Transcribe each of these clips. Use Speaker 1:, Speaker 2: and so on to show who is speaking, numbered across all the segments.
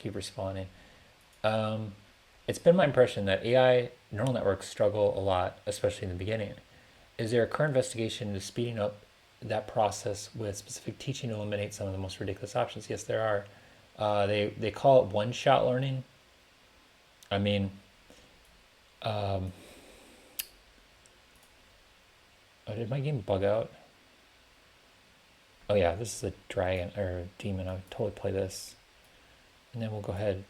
Speaker 1: keep responding. Um, it's been my impression that AI neural networks struggle a lot, especially in the beginning. Is there a current investigation into speeding up that process with specific teaching to eliminate some of the most ridiculous options? Yes, there are. They call it one-shot learning. I mean, um, oh, did my game bug out? Oh yeah, this is a dragon or a demon. I would totally play this, and then we'll go ahead.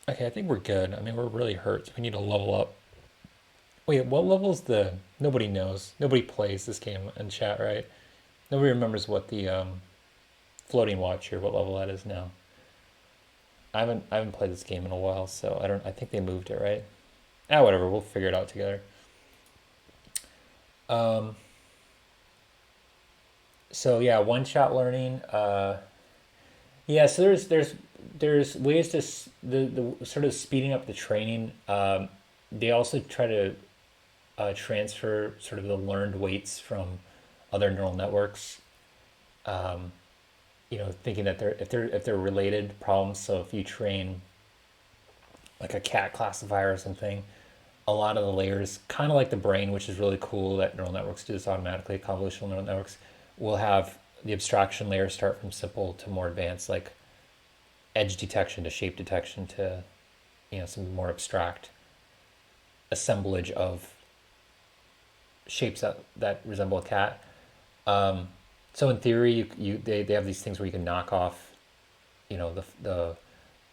Speaker 1: Okay, I think we're good. I mean, we're really hurt, so we need to level up. Wait, what level is the? Nobody knows. Nobody plays this game in chat, right? Nobody remembers what the floating watcher, what level that is now. I haven't played this game in a while, so I don't. I think they moved it, right? Ah, whatever. We'll figure it out together. Um, so yeah, one shot learning. Yeah, so there's ways to the sort of speeding up the training. They also try to transfer sort of the learned weights from other neural networks. Um, thinking that if they're related problems. So if you train like a cat classifier or something, a lot of the layers, kind of like the brain, which is really cool that neural networks do this automatically, convolutional neural networks, will have the abstraction layers start from simple to more advanced, like edge detection to shape detection to some more abstract assemblage of shapes that resemble a cat. So in theory, they have these things where you can knock off, the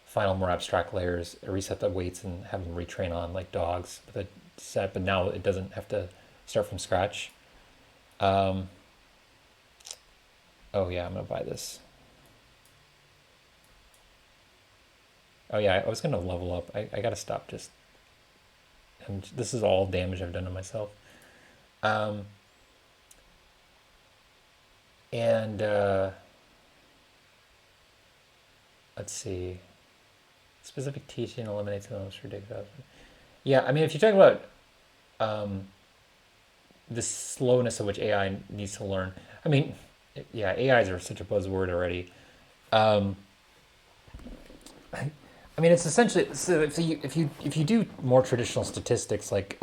Speaker 1: final more abstract layers, reset the weights, and have them retrain on like dogs with a set. But now it doesn't have to start from scratch. Um, oh yeah, I'm gonna buy this. Oh yeah, I was gonna level up. I gotta stop. And this is all damage I've done to myself. Um, and let's see. Specific teaching eliminates the most ridiculous. Yeah, I mean, if you talk about um, the slowness of which AI needs to learn, I mean, yeah, AIs are such a buzzword already. Um, I mean, it's essentially so if you do more traditional statistics like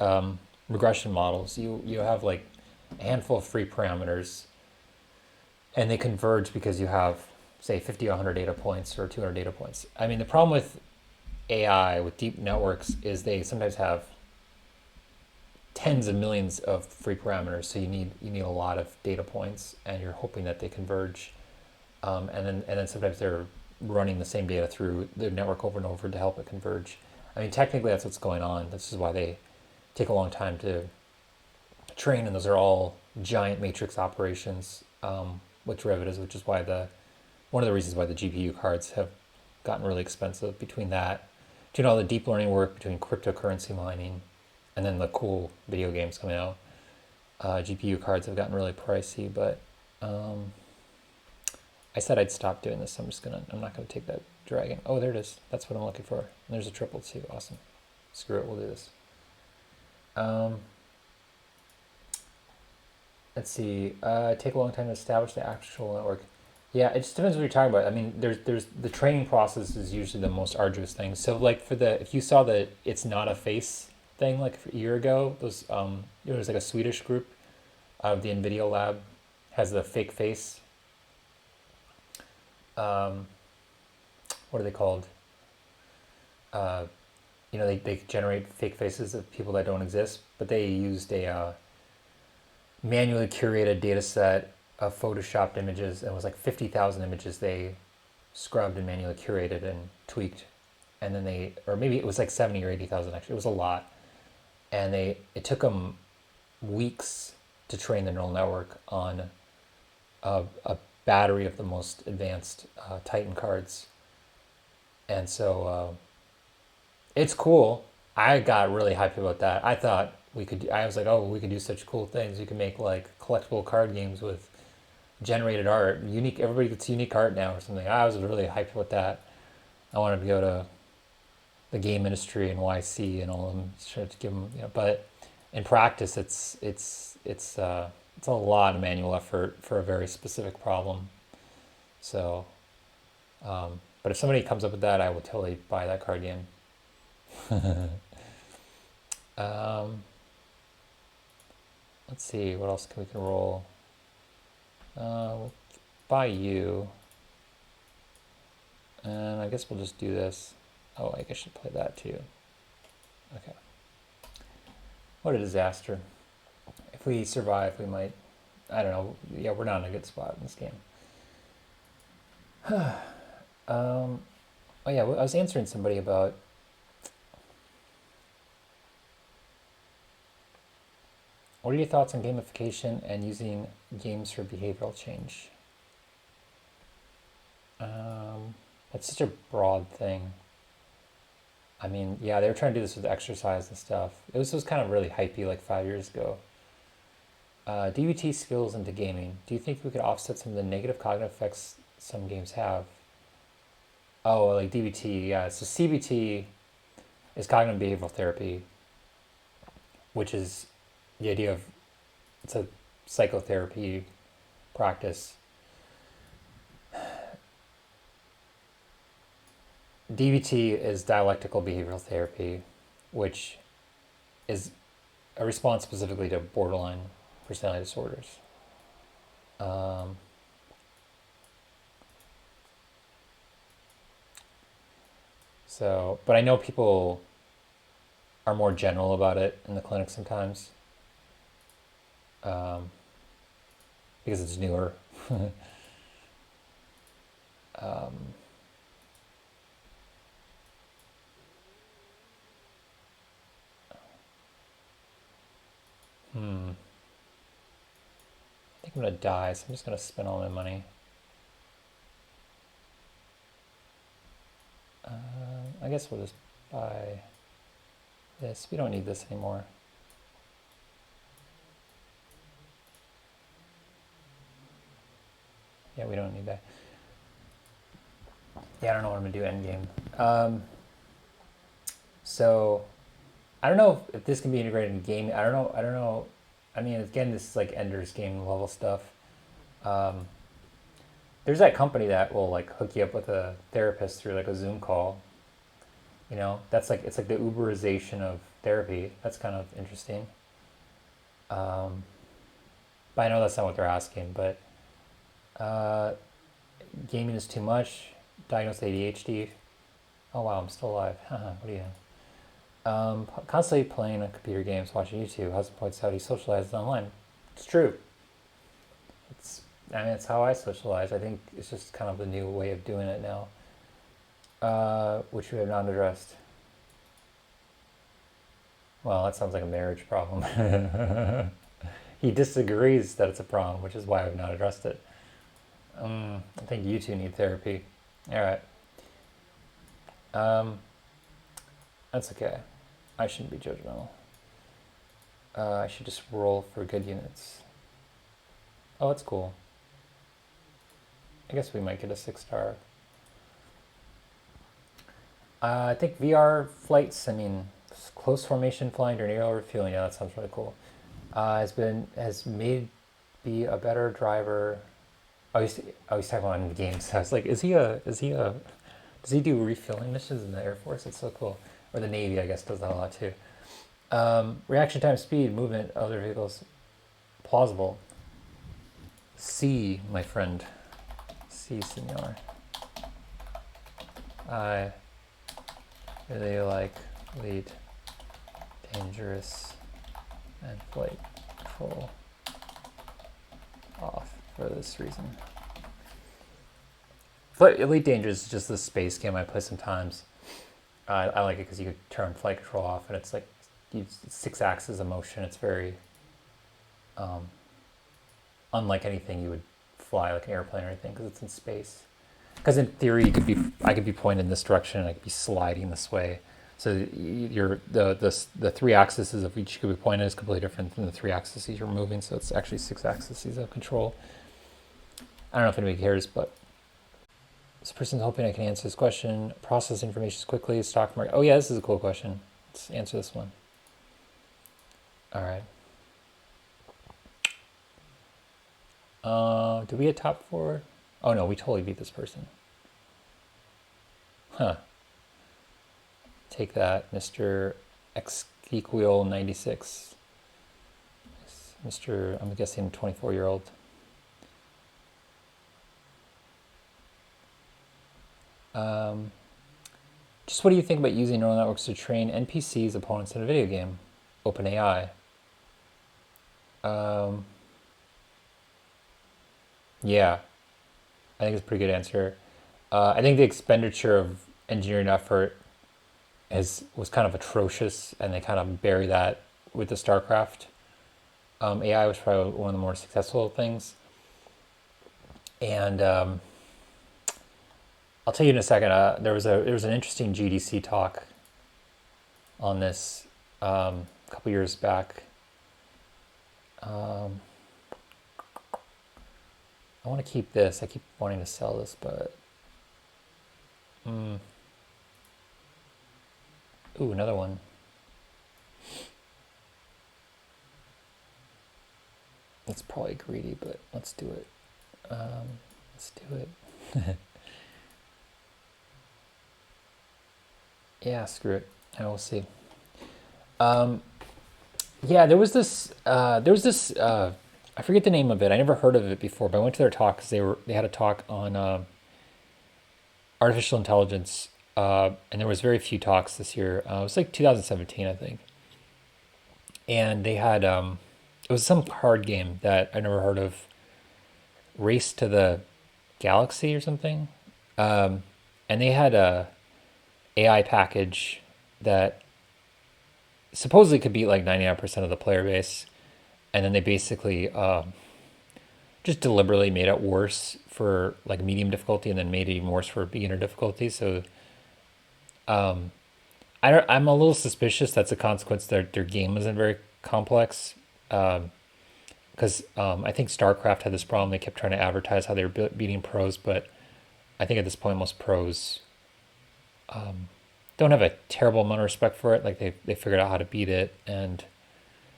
Speaker 1: regression models, you have like a handful of free parameters, and they converge because you have say 50 or 100 data points or 200 data points. I mean, the problem with AI with deep networks is they sometimes have tens of millions of free parameters, so you need a lot of data points, and you're hoping that they converge, and then sometimes they're running the same data through the network over and over to help it converge. I mean, technically that's what's going on. This is why they take a long time to train, and those are all giant matrix operations with derivatives, which is why the one of the reasons why the GPU cards have gotten really expensive. Between all the deep learning work, between cryptocurrency mining, and then the cool video games coming out, GPU cards have gotten really pricey. But um, I said I'd stop doing this. I'm not gonna take that dragon. Oh, there it is. That's what I'm looking for. And there's a triple too. Awesome. Screw it. We'll do this. Um, let's see. Take a long time to establish the actual network. Yeah, it just depends what you're talking about. I mean, there's the training process is usually the most arduous thing. So like if you saw the it's not a face thing like a year ago, there was like a Swedish group of the NVIDIA lab has the fake face. Um, what are they called? Uh, they generate fake faces of people that don't exist, but they used a manually curated data set of photoshopped images, and it was like 50,000 images they scrubbed and manually curated and tweaked, and then or maybe it was like 70 or 80,000 actually. It was a lot, and it took them weeks to train the neural network on a battery of the most advanced Titan cards, and so it's cool. I got really hyped about that. I thought we could. I was like, oh, we could do such cool things. You can make like collectible card games with generated art, unique. Everybody gets unique art now or something. I was really hyped about that. I wanted to go to the game industry and YC and all of them, try to give them. But in practice, it's a lot of manual effort for a very specific problem. So But if somebody comes up with that, I will totally buy that card game. Um, let's see, what else we can roll? We'll buy you. And I guess we'll just do this. Oh, I guess I should play that too. Okay. What a disaster. If we survive, we might, I don't know. Yeah, we're not in a good spot in this game. Oh yeah, I was answering somebody about, what are your thoughts on gamification and using games for behavioral change? It's such a broad thing. I mean, yeah, they were trying to do this with exercise and stuff. It was kind of really hypey like 5 years ago. DBT skills into gaming. Do you think we could offset some of the negative cognitive effects some games have? Oh, like DBT, yeah. So CBT is cognitive behavioral therapy, which is the idea of, it's a psychotherapy practice. DBT is dialectical behavioral therapy, which is a response specifically to borderline personality disorders. So, but I know people are more general about it in the clinic sometimes, because it's newer. I think I'm gonna die, so I'm just gonna spend all my money. I guess we'll just buy this. We don't need this anymore. Yeah, we don't need that. Yeah, I don't know what I'm gonna do end game. So I don't know if this can be integrated in game. I don't know. I mean, again, this is like Ender's Game level stuff. There's that company that will like hook you up with a therapist through like a Zoom call. You know, that's like, it's like the Uberization of therapy. That's kind of interesting. But I know that's not what they're asking. But gaming is too much. Diagnosed ADHD. Oh wow, I'm still alive. What are you doing? Constantly playing on computer games, watching YouTube. Husband points out he socializes online. It's true. I mean, it's how I socialize. I think it's just kind of the new way of doing it now, which we have not addressed. Well, that sounds like a marriage problem. He disagrees that it's a problem, which is why I've not addressed it. I think you two need therapy. All right. That's okay. I shouldn't be judgmental. I should just roll for good units. Oh, that's cool. I guess we might get a 6-star. I think VR flights, I mean, close formation flying or aerial refueling, yeah, that sounds really cool. Has made be a better driver. He's talking about in games. I was like, does he do refueling missions in the Air Force? It's so cool. Or the Navy, I guess, does that a lot too. Reaction time, speed, movement, other vehicles, plausible. C, my friend. C, senor. I really like lead, dangerous, and flight control off for this reason. Elite Dangerous is just the space game I play sometimes. I like it because you could turn flight control off, and it's like 6 axes of motion. It's very unlike anything you would fly, like an airplane or anything, because it's in space. Because in theory, I could be pointed in this direction, and I could be sliding this way. So the 3 axes of each could be pointed is completely different than the 3 axes you're moving. So it's actually 6 axes of control. I don't know if anybody cares, but this person's hoping I can answer this question. Process information quickly. Stock market. Oh yeah, this is a cool question. Let's answer this one. All right. Did we get top 4? Oh no, we totally beat this person. Huh. Take that, Mr. Exequiel 96. Mr. I'm guessing 24-year-old. Um, just what do you think about using neural networks to train NPCs, opponents in a video game? OpenAI. Um, yeah, I think it's a pretty good answer. I think the expenditure of engineering effort was kind of atrocious, and they kind of bury that with the StarCraft. AI was probably one of the more successful things, and I'll tell you in a second. There was an interesting GDC talk on this a couple years back. Um, I want to keep this. I keep wanting to sell this, but ooh, another one. It's probably greedy, but let's do it. Let's do it. Yeah, screw it. I will see. Um, yeah, there was this. I forget the name of it. I never heard of it before, but I went to their talk because they had a talk on artificial intelligence, and there was very few talks this year. It was like 2017, I think, and they had it was some card game that I never heard of, Race to the Galaxy or something, and they had a AI package that supposedly could beat like 99% of the player base, and then they basically just deliberately made it worse for like medium difficulty, and then made it even worse for beginner difficulty. So I'm a little suspicious that's a consequence that their game isn't very complex. Because I think StarCraft had this problem. They kept trying to advertise how they were beating pros, but I think at this point most pros don't have a terrible amount of respect for it. Like they figured out how to beat it, and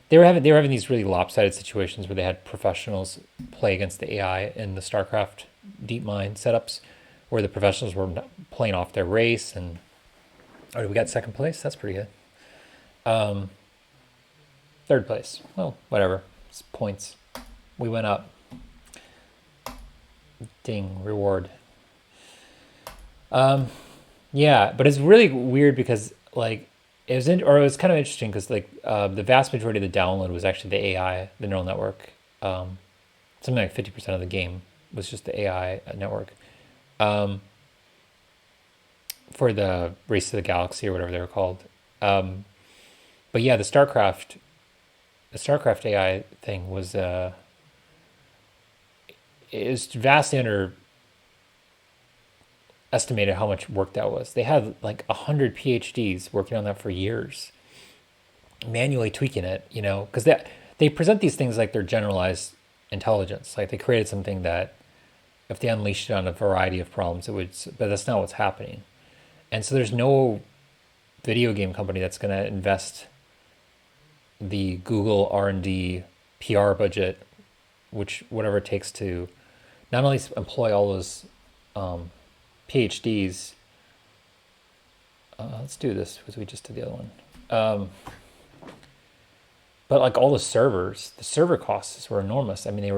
Speaker 1: they were having these really lopsided situations where they had professionals play against the AI in the StarCraft DeepMind setups, where the professionals were playing off their race. And oh, we got second place. That's pretty good. Third place. Well, whatever. It's points. We went up. Ding, reward. Yeah, but it's really weird because like it was kind of interesting because like the vast majority of the download was actually the AI, the neural network. Something like 50% of the game was just the AI network for the Race to the Galaxy or whatever they were called. But yeah, the StarCraft AI thing was it was vastly underestimated how much work that was. They had like 100 PhDs working on that for years, manually tweaking it. Because they present these things like they're generalized intelligence, like they created something that if they unleashed it on a variety of problems, it would. But that's not what's happening. And so there's no video game company that's going to invest the Google R&D PR budget, which whatever it takes to not only employ all those PhDs. Let's do this because we just did the other one. But like all the server costs were enormous. I mean, they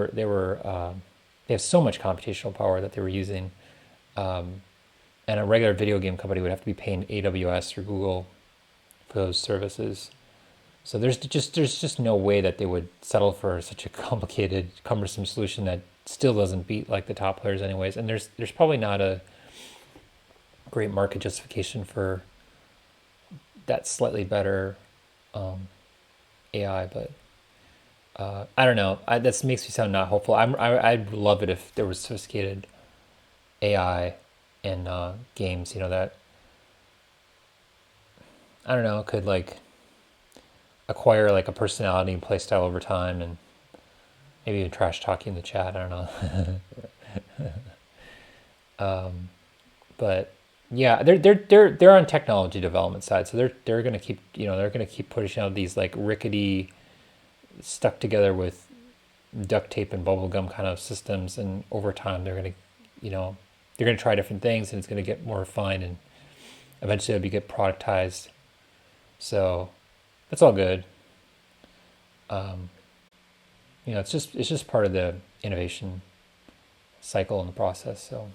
Speaker 1: have so much computational power that they were using, and a regular video game company would have to be paying AWS or Google for those services. So there's just no way that they would settle for such a complicated, cumbersome solution that still doesn't beat like the top players anyways. And there's probably not a great market justification for that slightly better AI, but I don't know. That makes me sound not hopeful. I'd love it if there was sophisticated AI in games. That I don't know could like acquire like a personality and play style over time, and maybe even trash talking in the chat. I don't know. But yeah, they're on technology development side, so they're gonna keep they're gonna keep pushing out these like rickety, stuck together with duct tape and bubble gum kind of systems, and over time they're gonna try different things, and it's gonna get more refined, and eventually it'll be get productized. So that's all good. It's just part of the innovation cycle and the process. So